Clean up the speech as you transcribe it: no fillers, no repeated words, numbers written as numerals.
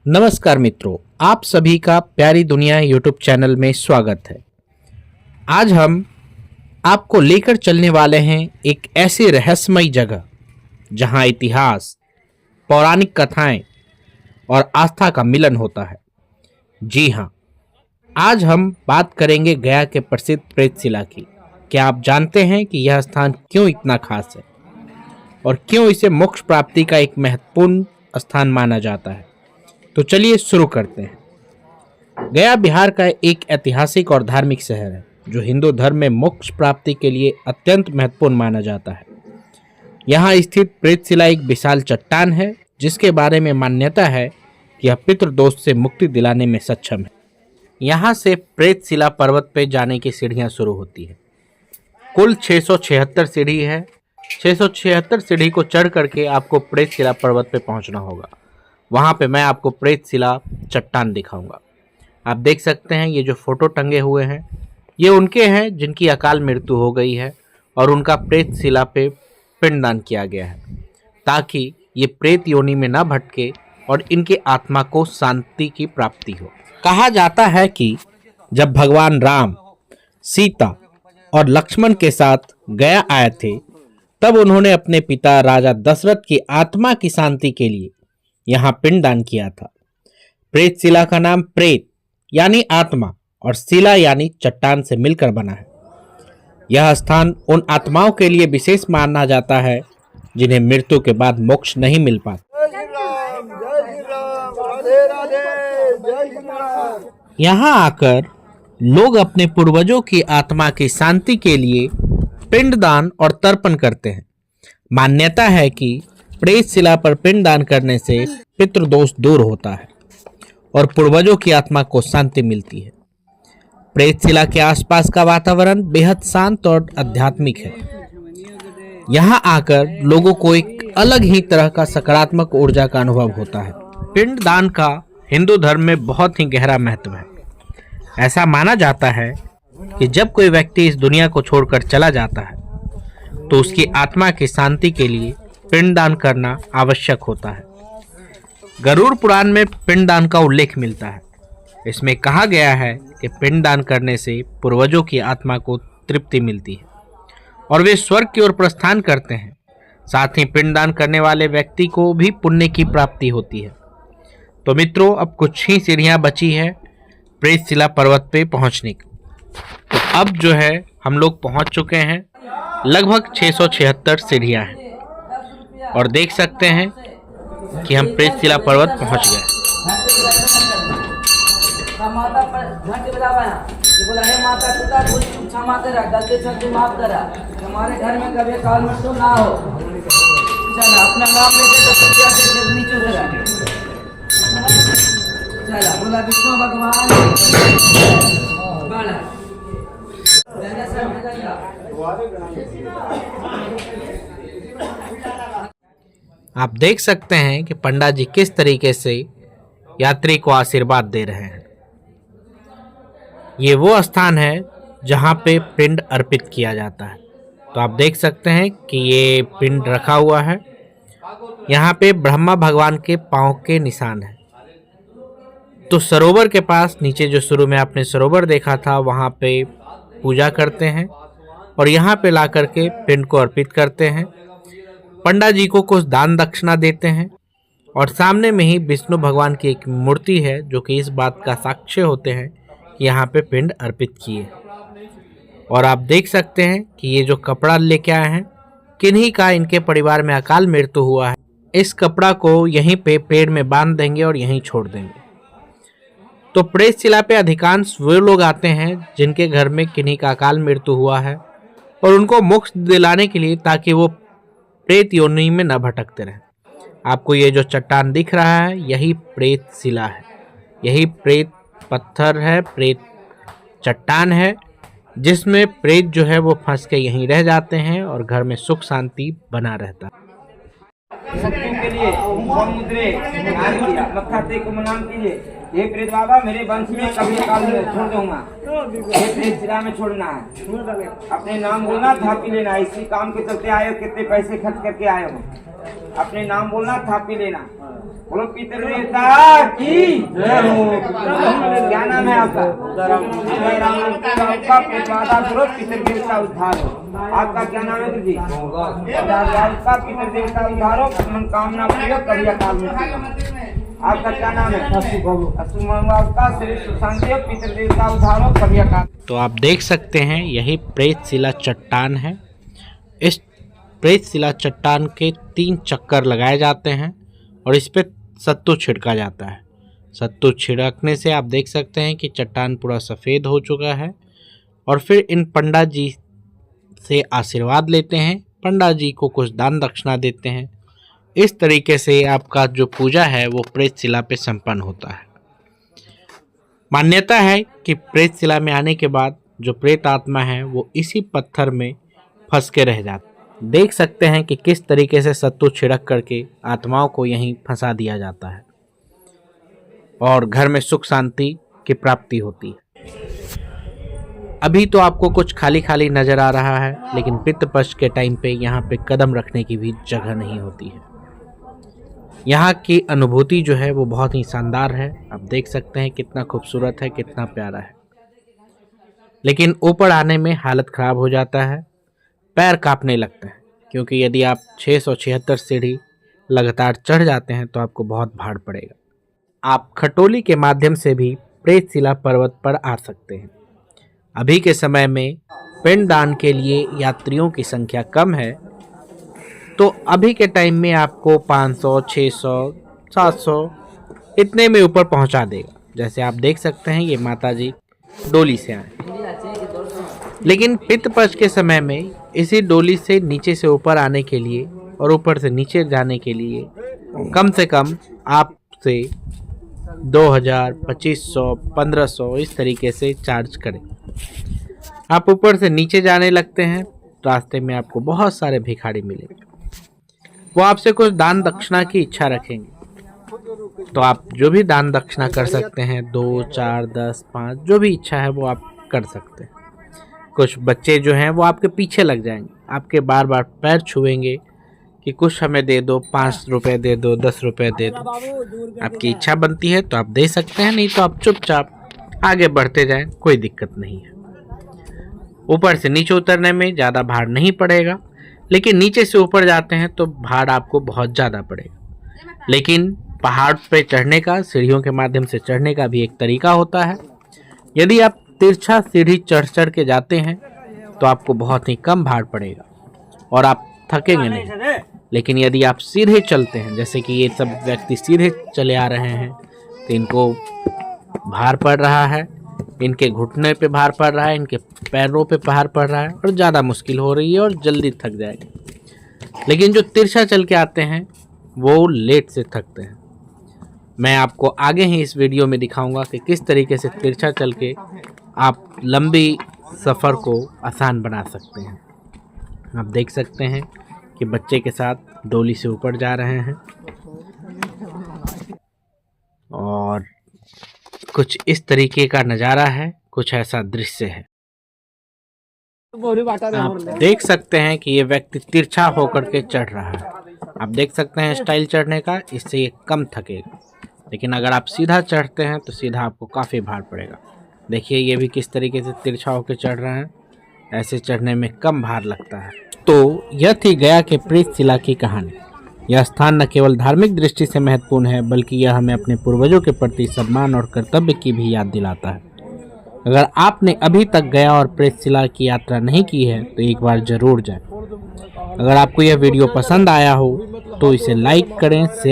नमस्कार मित्रों, आप सभी का प्यारी दुनिया यूट्यूब चैनल में स्वागत है। आज हम आपको लेकर चलने वाले हैं एक ऐसी रहस्यमयी जगह जहां इतिहास, पौराणिक कथाएं और आस्था का मिलन होता है। जी हां, आज हम बात करेंगे गया के प्रसिद्ध प्रेतशिला की। क्या आप जानते हैं कि यह स्थान क्यों इतना खास है और क्यों इसे मोक्ष प्राप्ति का एक महत्वपूर्ण स्थान माना जाता है? तो चलिए शुरू करते हैं। गया बिहार का एक ऐतिहासिक और धार्मिक शहर है जो हिंदू धर्म में मोक्ष प्राप्ति के लिए अत्यंत महत्वपूर्ण माना जाता है। यहाँ स्थित प्रेतशिला एक विशाल चट्टान है जिसके बारे में मान्यता है कि यह पितृदोष से मुक्ति दिलाने में सक्षम है। यहाँ से प्रेतशिला पर्वत पर जाने की सीढ़ियाँ शुरू होती है। कुल 676 सीढ़ी है। 676 सीढ़ी को चढ़ करके आपको प्रेतशिला पर्वत पे पहुंचना होगा। वहां पे मैं आपको प्रेतशिला चट्टान दिखाऊंगा। आप देख सकते हैं ये जो फोटो टंगे हुए हैं ये उनके हैं जिनकी अकाल मृत्यु हो गई है और उनका प्रेतशिला पे पिंडदान किया गया है ताकि ये प्रेत योनि में न भटके और इनके आत्मा को शांति की प्राप्ति हो। कहा जाता है कि जब भगवान राम, सीता और लक्ष्मण के साथ गया आए थे तब उन्होंने अपने पिता राजा दशरथ की आत्मा की शांति के लिए यहाँ पिंडदान किया था। प्रेतशिला का नाम प्रेत यानी आत्मा और शिला यानी चट्टान से मिलकर बना है। यह स्थान उन आत्माओं के लिए विशेष माना जाता है जिन्हें मृत्यु के बाद मोक्ष नहीं मिल पाता। यहाँ आकर लोग अपने पूर्वजों की आत्मा की शांति के लिए पिंडदान और तर्पण करते हैं। मान्यता है कि प्रेतशिला पर पिंडदान करने से पितृदोष दूर होता है और पूर्वजों की आत्मा को शांति मिलती है। प्रेतशिला के आसपास का वातावरण बेहद शांत और आध्यात्मिक है। यहाँ आकर लोगों को एक अलग ही तरह का सकारात्मक ऊर्जा का अनुभव होता है। पिंडदान का हिंदू धर्म में बहुत ही गहरा महत्व है। ऐसा माना जाता है कि जब कोई व्यक्ति इस दुनिया को छोड़कर चला जाता है तो उसकी आत्मा की शांति के लिए पिंडदान करना आवश्यक होता है। गरुड़ पुराण में पिंडदान का उल्लेख मिलता है। इसमें कहा गया है कि पिंडदान करने से पूर्वजों की आत्मा को तृप्ति मिलती है और वे स्वर्ग की ओर प्रस्थान करते हैं। साथ ही पिंडदान करने वाले व्यक्ति को भी पुण्य की प्राप्ति होती है। तो मित्रों, अब कुछ ही सीढ़ियां बची है प्रेतशिला पर्वत पे पहुंचने की। तो अब जो है हम लोग पहुंच चुके हैं। लगभग 676 सीढ़ियां हैं और देख सकते हैं कि हम प्रेतशिला पर्वत पहुंच गए। हमारे घर में कभी काल मृत्यु ना हो। अपना नाम लेते तो नीचे उतरा। चला बोला विष्णु भगवान। आप देख सकते हैं कि पंडा जी किस तरीके से यात्री को आशीर्वाद दे रहे हैं। ये वो स्थान है जहाँ पे पिंड अर्पित किया जाता है। तो आप देख सकते हैं कि ये पिंड रखा हुआ है। यहाँ पे ब्रह्मा भगवान के पांव के निशान है। तो सरोवर के पास नीचे जो शुरू में आपने सरोवर देखा था वहाँ पे पूजा करते हैं और यहाँ पे ला करके पिंड को अर्पित करते हैं। पंडा जी को कुछ दान दक्षिणा देते हैं और सामने में ही विष्णु भगवान की एक मूर्ति है जो कि इस बात का साक्ष्य होते हैं कि यहाँ पे पिंड अर्पित किए। और आप देख सकते हैं कि ये जो कपड़ा लेके आए हैं किन्हीं का इनके परिवार में अकाल मृत्यु हुआ है। इस कपड़ा को यहीं पे पेड़ में बांध देंगे और यहीं छोड़ देंगे। तो प्रेतशिला पे अधिकांश वे लोग आते हैं जिनके घर में किन्हीं का अकाल मृत्यु हुआ है और उनको मोक्ष दिलाने के लिए ताकि वो प्रेत योनि में न भटकते रहें। आपको ये जो चट्टान दिख रहा है यही प्रेतशिला है। यही प्रेत पत्थर है, प्रेत चट्टान है जिसमें प्रेत जो है वो फंस के यहीं रह जाते हैं और घर में सुख शांति बना रहता है। शक्तियों के लिए मत्था टेक को प्रणाम कीजिए। ये प्रेत बाबा मेरे वंश में कभी काल में छोड़ दूंगा। ये प्रेतशिला में छोड़ना है। अपने नाम बोलना, थापी लेना। इसी काम के चलते आए हो, कितने पैसे खर्च करके आए हो। अपने नाम बोलना, थापी लेना। बोलो पितृदेवता की जय हो। क्या नाम है आपका? आपका प्रतिवादा करो, पितृदेवता उद्धार हो। आपका क्या नाम है दीदी? आपका पितृदेवता उद्धार हो, मनोकामना पूरी हो, कभी अकाल मृत्यु। आपका क्या नाम है? आपका श्री सुशांत देव, पितृदेवता उद्धार हो, कभी अकाल। तो आप देख सकते हैं यही प्रेत शिला चट्टान है। इस प्रेत शिला चट्टान के 3 चक्कर लगाए जाते हैं और इस पे सत्तू छिड़का जाता है। सत्तू छिड़कने से आप देख सकते हैं कि चट्टान पूरा सफ़ेद हो चुका है और फिर इन पंडा जी से आशीर्वाद लेते हैं, पंडा जी को कुछ दान दक्षिणा देते हैं। इस तरीके से आपका जो पूजा है वो प्रेत शिला पे संपन्न होता है। मान्यता है कि प्रेत शिला में आने के बाद जो प्रेत आत्मा है वो इसी पत्थर में फंस के रह जाता है। देख सकते हैं कि किस तरीके से सत्तू छिड़क करके आत्माओं को यहीं फंसा दिया जाता है और घर में सुख शांति की प्राप्ति होती है। अभी तो आपको कुछ खाली खाली नज़र आ रहा है, लेकिन पितृपक्ष के टाइम पे यहाँ पे कदम रखने की भी जगह नहीं होती है। यहाँ की अनुभूति जो है वो बहुत ही शानदार है। आप देख सकते हैं कितना खूबसूरत है, कितना प्यारा है। लेकिन ऊपर आने में हालत ख़राब हो जाता है, पैर कांपने लगते हैं, क्योंकि यदि आप 676 सीढ़ी लगातार चढ़ जाते हैं तो आपको बहुत भार पड़ेगा। आप खटोली के माध्यम से भी प्रेत शिला पर्वत पर आ सकते हैं। अभी के समय में पिंडदान के लिए यात्रियों की संख्या कम है, तो अभी के टाइम में आपको 500, 600, 700 इतने में ऊपर पहुंचा देगा। जैसे आप देख सकते हैं ये माता जी डोली से आए, लेकिन पितृपक्ष के समय में इसी डोली से नीचे से ऊपर आने के लिए और ऊपर से नीचे जाने के लिए कम से कम आपसे 2000, 2500, 1500 इस तरीके से चार्ज करें। आप ऊपर से नीचे जाने लगते हैं, रास्ते में आपको बहुत सारे भिखारी मिलेंगे। वो आपसे कुछ दान दक्षिणा की इच्छा रखेंगे, तो आप जो भी दान दक्षिणा कर सकते हैं, 2, 4, 10, 5 जो भी इच्छा है वो आप कर सकते हैं। कुछ बच्चे जो हैं वो आपके पीछे लग जाएंगे, आपके बार बार पैर छुएंगे कि कुछ हमें दे दो, 5 रुपए दे दो, 10 रुपए दे दो। आपकी इच्छा बनती है तो आप दे सकते हैं, नहीं तो आप चुपचाप आगे बढ़ते जाएं, कोई दिक्कत नहीं है। ऊपर से नीचे उतरने में ज़्यादा भार नहीं पड़ेगा, लेकिन नीचे से ऊपर जाते हैं तो भार आपको बहुत ज़्यादा पड़ेगा। लेकिन पहाड़ पे चढ़ने का, सीढ़ियों के माध्यम से चढ़ने का भी एक तरीका होता है। यदि आप तिरछा सीढ़ी चढ़ के जाते हैं तो आपको बहुत ही कम भार पड़ेगा और आप थकेंगे नहीं। लेकिन यदि आप सीधे चलते हैं, जैसे कि ये सब व्यक्ति सीधे चले आ रहे हैं, तो इनको भार पड़ रहा है, इनके घुटने पे भार पड़ रहा है, इनके पैरों पे भार पड़ रहा है और ज़्यादा मुश्किल हो रही है और जल्दी थक जाएंगे। लेकिन जो तिरछा चल के आते हैं वो लेट से थकते हैं। मैं आपको आगे ही इस वीडियो में दिखाऊंगा कि किस तरीके से तिरछा चल के आप लंबी सफ़र को आसान बना सकते हैं। आप देख सकते हैं कि बच्चे के साथ डोली से ऊपर जा रहे हैं और कुछ इस तरीके का नज़ारा है, कुछ ऐसा दृश्य है। आप देख सकते हैं कि ये व्यक्ति तिरछा होकर के चढ़ रहा है। आप देख सकते हैं स्टाइल चढ़ने का, इससे ये कम थकेगा। लेकिन अगर आप सीधा चढ़ते हैं तो सीधा आपको काफ़ी भार पड़ेगा। देखिए ये भी किस तरीके से तिरछा होकर चढ़ रहे हैं, ऐसे चढ़ने में कम भार लगता है। तो यह थी गया के प्रेत शिला की कहानी। यह स्थान न केवल धार्मिक दृष्टि से महत्वपूर्ण है, बल्कि यह हमें अपने पूर्वजों के प्रति सम्मान और कर्तव्य की भी याद दिलाता है। अगर आपने अभी तक गया और प्रेत शिला की यात्रा नहीं की है तो एक बार जरूर जाएं। अगर आपको यह वीडियो पसंद आया हो तो इसे लाइक करें, शेयर